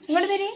ഇങ്ങോട്ട് തരി.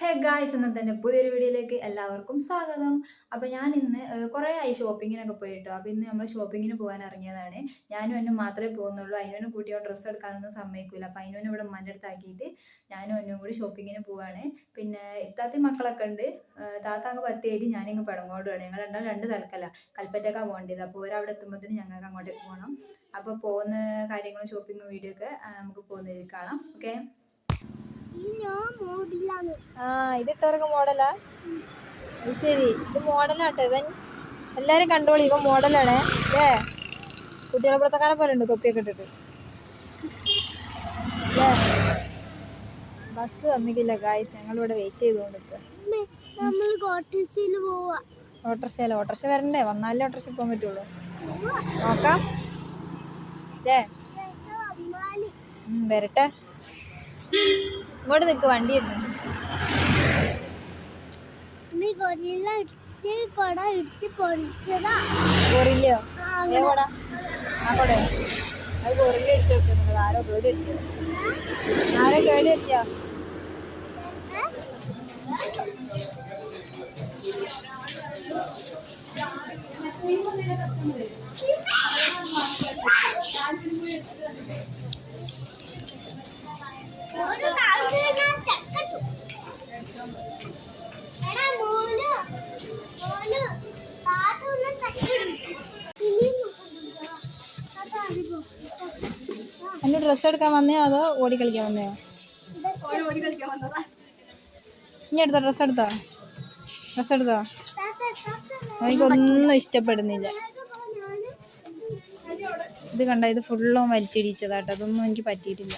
Hey guys, ഇന്നത്തെ എൻ്റെ പുതിയൊരു വീഡിയോയിലേക്ക് എല്ലാവർക്കും സ്വാഗതം. അപ്പോൾ ഞാൻ ഇന്ന് കുറേ ആയി ഷോപ്പിങ്ങിനൊക്കെ പോയിട്ടോ. അപ്പോൾ ഇന്ന് നമ്മൾ ഷോപ്പിങ്ങിന് പോകാൻ ഇറങ്ങിയതാണ്. ഞാനും എന്നും മാത്രമേ പോകുന്നുള്ളൂ. അതിനൊന്നും കൂട്ടിയോ ഡ്രസ്സ് എടുക്കാനൊന്നും സമ്മതിക്കില്ല. അപ്പോൾ അതിനൊന്നും ഇവിടെ ഉമ്മാൻ്റെ അടുത്താക്കിയിട്ട് ഞാനും എന്നും കൂടി ഷോപ്പിങ്ങിന് പോവാണ്. പിന്നെ ഇത്താത്തി മക്കളൊക്കെ ഉണ്ട്. താത്ത അങ്ങ് പത്തിയായിട്ട് ഞാനിങ്ങ് പടങ്ങോടുകയാണ്. ഞങ്ങൾ രണ്ടാളും രണ്ട് തലക്കല്ല, കൽപ്പറ്റയൊക്കെ പോകേണ്ടത്. അപ്പോൾ ഒരവിടെ എത്തുമ്പോഴത്തേന് ഞങ്ങൾക്ക് അങ്ങോട്ടേക്ക് പോകണം. അപ്പോൾ പോകുന്ന കാര്യങ്ങളും ഷോപ്പിങ്ങും വീഡിയോ ഒക്കെ നമുക്ക് പോകുന്നതിൽ കാണാം. ഓക്കെ. ഇതിട്ടവർക്ക് മോഡലാ? ശരി, ഇത് മോഡലാട്ടോ. ഇവൻ എല്ലാരും കണ്ടോളി, ഇവൻ മോഡലാണ്. അല്ലേ? കുട്ടികളെ പുറത്തക്കാരെ പോലെ ഉണ്ട് തൊപ്പിയൊക്കെ ഇട്ടിട്ട്. ബസ് വന്നിക്കില്ല ഗായ്സ്, ഞങ്ങളിവിടെ വെയിറ്റ് ചെയ്തുകൊണ്ടിരിക്കുക. ഓട്ടോറിക്ഷ വരണ്ടേ? വന്നാലേ ഓട്ടോറിക്ഷ പോകാൻ പറ്റുള്ളൂ. നോക്കാം അല്ലേ? വരട്ടെ. ഇങ്ങോട്ട് നിൽക്ക്, വണ്ടി വരുന്നു. ഗൊറില്ലയോ? ഏ കൊട? ആ കൊടയോ? അത് ഗൊറില്ല അടിച്ചു വെക്കുന്നത്. ആരോ കേടി എത്തിയോ? ആരോ കേടി എത്തിയോ? എന്നെ ഡ്രസ്സ് എടുക്കാൻ വന്നയോ അതോ ഓടിക്കളിക്കാൻ വന്നയോ? ഇനി എടുത്തോ, ഡ്രസ്സ് എടുത്തോ? എനിക്കൊന്നും ഇഷ്ടപ്പെടുന്നില്ല. ഇത് കണ്ട, ഇത് ഫുള്ളും വലിച്ചിടിച്ചതാട്ടോ. അതൊന്നും എനിക്ക് പറ്റിയിട്ടില്ല.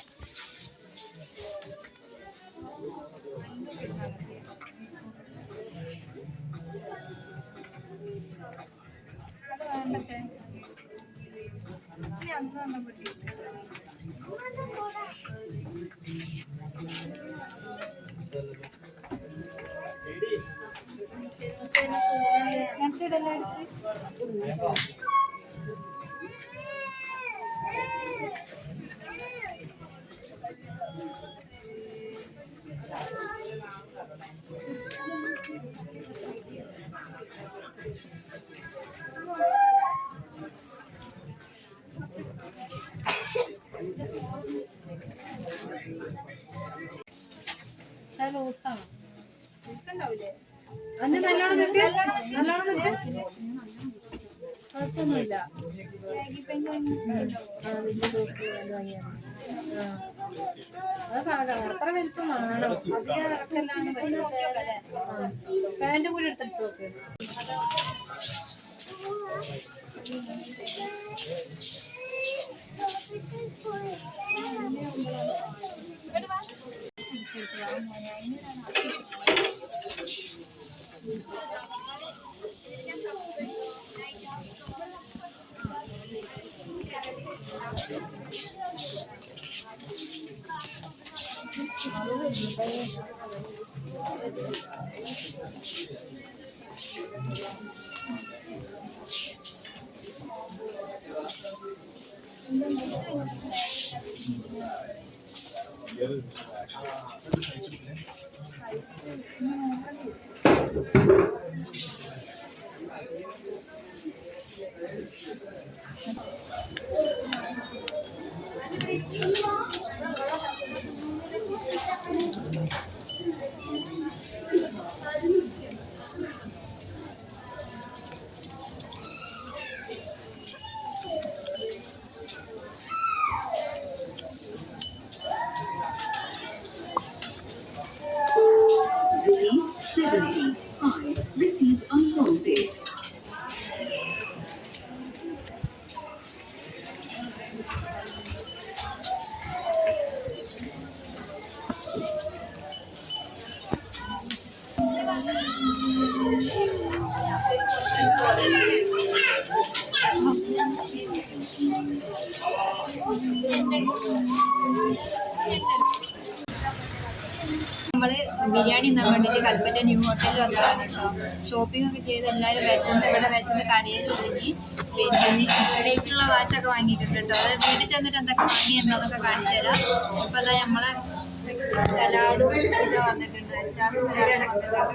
കുഴപ്പമൊന്നുമില്ല. അത്ര വലിപ്പം വേണം. പാൻറ് കൂടി എടുത്തിട്ട് നോക്ക്. നമ്മള് ബിരിയാണി തിന്നാൻ വേണ്ടിയിട്ട് കൽപ്പറ്റ ന്യൂ ഹോട്ടലിൽ വന്നതാണ് കേട്ടോ. ഷോപ്പിംഗ് ഒക്കെ ചെയ്ത് എല്ലാവരും ഇവിടെ വിശന്ന് കരയിൽ തുടങ്ങി. പിന്നെ ലേറ്റുള്ള വാച്ചൊക്കെ വാങ്ങിയിട്ടുണ്ട് കേട്ടോ. അത് വീട്ടിൽ ചെന്നിട്ട് എന്തൊക്കെ വാങ്ങി എന്നതൊക്കെ കാണിച്ചു തരാം. ഇപ്പം അതാ നമ്മളെ സലാഡും ഇതൊക്കെ വന്നിട്ടുണ്ട്, അച്ചാറും സലാഡും വന്നിട്ടുണ്ട്.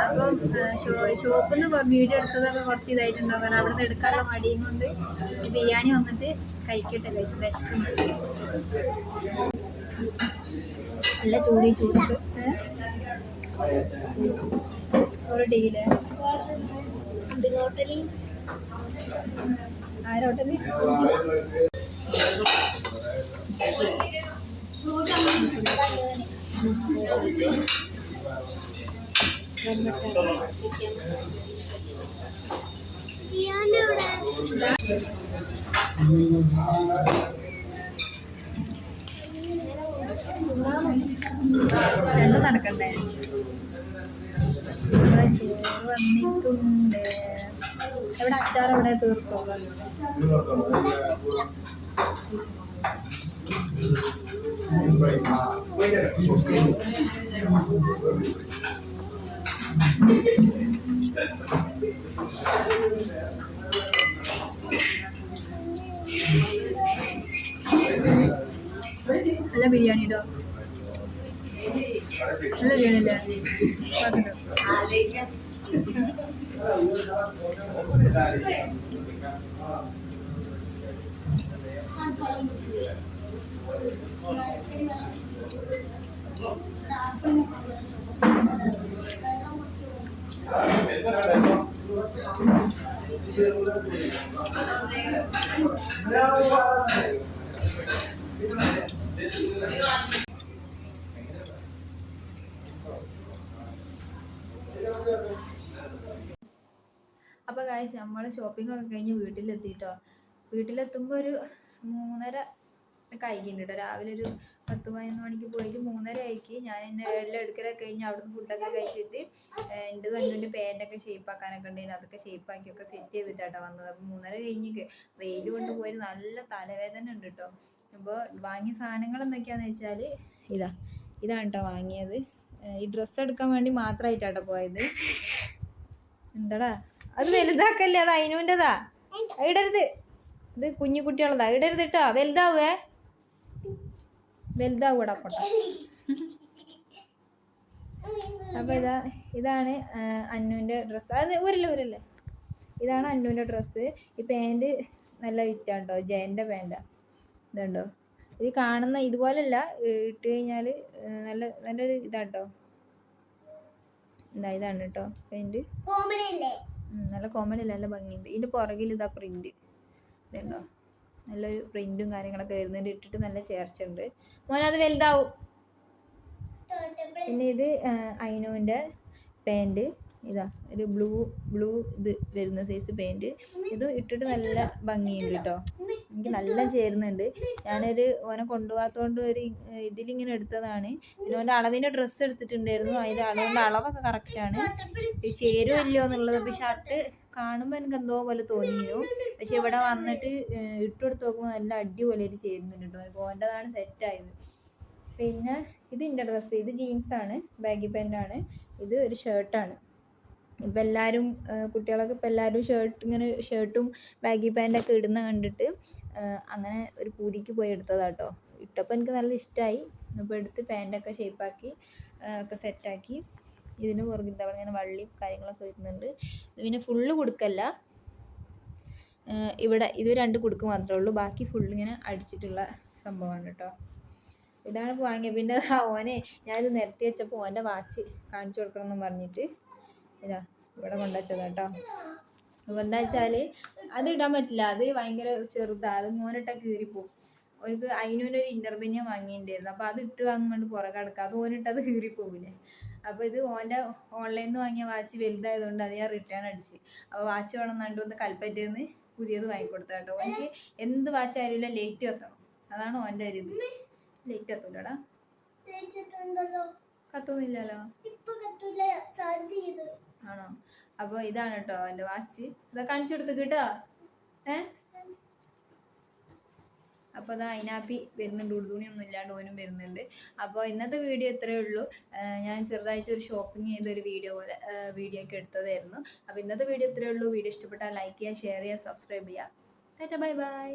അപ്പം ഷോപ്പിൽ നിന്ന് വീഡിയോ എടുത്തതൊക്കെ കുറച്ച് ഇതായിട്ടുണ്ടോ, കാരണം അവിടെ നിന്ന് എടുക്കാനുള്ള മടിയും കൊണ്ട് ബിരിയാണി വന്നിട്ട് കഴിക്കട്ടെ കഴിച്ച് വിശക്കുന്നത്. നല്ല ചൂടി ചൂടൊക്കെ ചോറ് ടീയില് ഹോട്ടലിൽ ആരോട്ടല് രണ്ടും നടക്കണ്ടേ. ചോറ് വന്നിട്ടുണ്ട്. എവിടെ അച്ചാർ എവിടെ തീർക്കോ? നല്ല ബിരിയാണി കേട്ടോ, നല്ല ബിരിയാണി അല്ലേ? അപ്പോൾ ഗായ്സ് നമ്മൾ ഷോപ്പിംഗ് ഒക്കെ കഴിഞ്ഞ് വീട്ടിലെത്തിയിട്ടോ. വീട്ടിലെത്തുമ്പോൾ ഒരു 3:30 ഒക്കെ ആയിക്കുന്നുണ്ട് കേട്ടോ. രാവിലെ ഒരു 10-11 മണിക്ക് പോയിട്ട് 3:30 ആയിക്ക്. ഞാൻ എന്നെ എല്ലാം എടുക്കലൊക്കെ കഴിഞ്ഞ് അവിടുന്ന് ഫുഡൊക്കെ കഴിച്ചിട്ട് എൻ്റെ വന്നുവിൻ്റെ പാൻറ്റൊക്കെ ഷേപ്പാക്കാനൊക്കെ ഉണ്ടായിരുന്നു. അതൊക്കെ ഷേപ്പാക്കിയൊക്കെ സെറ്റ് ചെയ്തിട്ടാട്ടോ വന്നത്. അപ്പോൾ 3:30 കഴിഞ്ഞ് വെയിൽ കൊണ്ട് പോയിട്ട് നല്ല തലവേദന ഉണ്ട് കേട്ടോ. അപ്പോൾ വാങ്ങിയ സാധനങ്ങൾ എന്തൊക്കെയാണെന്ന് വെച്ചാൽ ഇതാണ് കേട്ടോ വാങ്ങിയത്. ഈ ഡ്രസ്സ് എടുക്കാൻ വേണ്ടി മാത്രമായിട്ടാട്ടോ പോയത്. എന്താടാ അത് വലുതാക്കല്ലേ, അത് അതിനൂൻ്റെതാ, ഇടരുത്. ഇത് കുഞ്ഞു കുട്ടികളതാ, ഇടരുത് കേട്ടോ. വലുതാവൂടാ പൊട്ട. അപ്പോൾ ഇതാണ് അന്നുവിൻ്റെ ഡ്രസ്സ്. അത് ഊരല്ലേ. ഇതാണ് അന്നുവിൻ്റെ ഡ്രസ്സ്. ഈ പാൻറ് നല്ല വിറ്റാണ്ടോ, ജയൻ്റെ പാൻറ്റാ. ഇതുണ്ടോ, ഇത് കാണുന്ന ഇതുപോലല്ല, ഇട്ട് കഴിഞ്ഞാൽ നല്ലൊരു ഇതാട്ടോ. ഇതാണ് കേട്ടോ പാൻറ്. നല്ല കോമഡി അല്ല, നല്ല ഭംഗിയുണ്ട്. ഇതിൻ്റെ പുറകിൽ ഇതാ പ്രിന്റ് ഇതുണ്ടോ, നല്ലൊരു പ്രിന്റും കാര്യങ്ങളൊക്കെ വരുന്നുണ്ട്. ഇട്ടിട്ട് നല്ല ചേർച്ചുണ്ട്. മോനത് വലുതാവും. പിന്നെ ഇത് അയിനുവിൻ്റെ പാൻറ്. ഒരു ബ്ലൂ ഇത് വരുന്ന സൈസ് പാൻറ്. ഇത് ഇട്ടിട്ട് നല്ല ഭംഗിയുണ്ട് കേട്ടോ. എനിക്ക് നല്ല ചേരുന്നുണ്ട്. ഓനെ കൊണ്ടുപോകാത്തതുകൊണ്ട് ഇതിലിങ്ങനെ എടുത്തതാണ്. പിന്നെ ഓൻ്റെ അളവിൻ്റെ ഡ്രസ്സ് എടുത്തിട്ടുണ്ടായിരുന്നു. അതിൻ്റെ അളവൊക്കെ കറക്റ്റാണ്. ചേരുമോ ഇല്ലയോ എന്നുള്ളത്. ഇപ്പോൾ ഷർട്ട് കാണുമ്പോൾ എനിക്ക് എന്തോ പോലെ തോന്നിയിരുന്നു. പക്ഷെ ഇവിടെ വന്നിട്ട് ഇട്ടെടുത്ത് നോക്കുമ്പോൾ നല്ല അടിപൊളിയായിട്ട് ചേരുന്നുണ്ട് കേട്ടോ. എനിക്ക് ഓൻ്റെതാണ് സെറ്റായത്. പിന്നെ ഇതിൻ്റെ ഡ്രസ്സ്, ഇത് ജീൻസാണ്, ബാഗി പാൻറ്റാണ്. ഇത് ഒരു ഷർട്ടാണ്. ഇപ്പം എല്ലാവരും കുട്ടികളൊക്കെ ഇപ്പം എല്ലാവരും ഷർട്ടും ബാഗി പാൻറ്റൊക്കെ ഇടുന്ന കണ്ടിട്ട് അങ്ങനെ ഒരു പൂതിക്ക് പോയി എടുത്തതാട്ടോ. ഇട്ടപ്പോൾ എനിക്ക് നല്ല ഇഷ്ടമായി. അപ്പോൾ എടുത്ത് പാൻറ്റൊക്കെ ഷേപ്പാക്കി ഒക്കെ സെറ്റാക്കി. ഇതിന് പുറകിൽ ഇങ്ങനെ വള്ളി കാര്യങ്ങളൊക്കെ വരുന്നുണ്ട്. പിന്നെ ഫുള്ള് കൊടുക്കല്ല, ഇവിടെ ഇത് 2 കുടുക്ക് മാത്രമേ ഉള്ളൂ. ബാക്കി ഫുള്ള് ഇങ്ങനെ അടിച്ചിട്ടുള്ള സംഭവമാണ് കേട്ടോ. ഇതാണ് വാങ്ങിയത്. പിന്നെ ഓനെ ഞാനിത് നിരത്തി വെച്ചപ്പോൾ ഓൻ്റെ വാച്ച് കാണിച്ചു കൊടുക്കണമെന്ന് പറഞ്ഞിട്ട് ഇവിടെ കൊണ്ടുവച്ചതാണ് കേട്ടോ. അപ്പോൾ എന്താ വെച്ചാൽ അത് ഇടാൻ പറ്റില്ല, അത് ഭയങ്കര ചെറുതാണ്. അത് മോനിട്ടാൽ കീറിപ്പോവും. ഓർക്ക് അതിനൊരു ഇന്നർ ബനിയൻ വാങ്ങിയിട്ടുണ്ടായിരുന്നു. അപ്പോൾ അത് ഇട്ട് വാങ്ങുകൊണ്ട് പുറകെ കിടക്കുക. അത് ഓനിട്ടത് കീറിപ്പോവില്ലേ. അപ്പോൾ ഇത് ഓൻ്റെ ഓൺലൈനിൽ നിന്ന് വാങ്ങിയ വാച്ച് വലുതായതുകൊണ്ട് അത് ഞാൻ റിട്ടേൺ അടിച്ച്. അപ്പോൾ വാച്ച് വേണമെന്നുണ്ട് ഒന്ന് കൽപ്പറ്റയിൽ നിന്ന് പുതിയത് വാങ്ങിക്കൊടുത്ത കേട്ടോ. എനിക്ക് എന്ത് വാച്ചായാലും ലേറ്റ് കത്തണം, അതാണ് ഓൻ്റെ ഒരു ഇത്. ലേറ്റ് കത്തൂലടാ, കത്തുന്നില്ലല്ലോ. ആണോ? അപ്പോൾ ഇതാണ് കേട്ടോ എൻ്റെ വാച്ച്. ഇതാ കാണിച്ചു കൊടുത്ത് കേട്ടോ. ഏഹ് അപ്പോൾ അത് അതിനാപ്പി വരുന്നുണ്ട്, ഉടുതുണിയൊന്നും ഇല്ലാണ്ട് ഓനും വരുന്നുണ്ട്. അപ്പോൾ ഇന്നത്തെ വീഡിയോ ഇത്രയേ ഉള്ളൂ. ഞാൻ ചെറുതായിട്ട് ഒരു ഷോപ്പിംഗ് ചെയ്തൊരു വീഡിയോ ഒക്കെ എടുത്തതായിരുന്നു. അപ്പോൾ ഇന്നത്തെ വീഡിയോ ഇത്രയേ ഉള്ളൂ. വീഡിയോ ഇഷ്ടപ്പെട്ടാൽ ലൈക്ക് ചെയ്യുക, ഷെയർ ചെയ്യുക, സബ്സ്ക്രൈബ് ചെയ്യുക. Tata bye bye.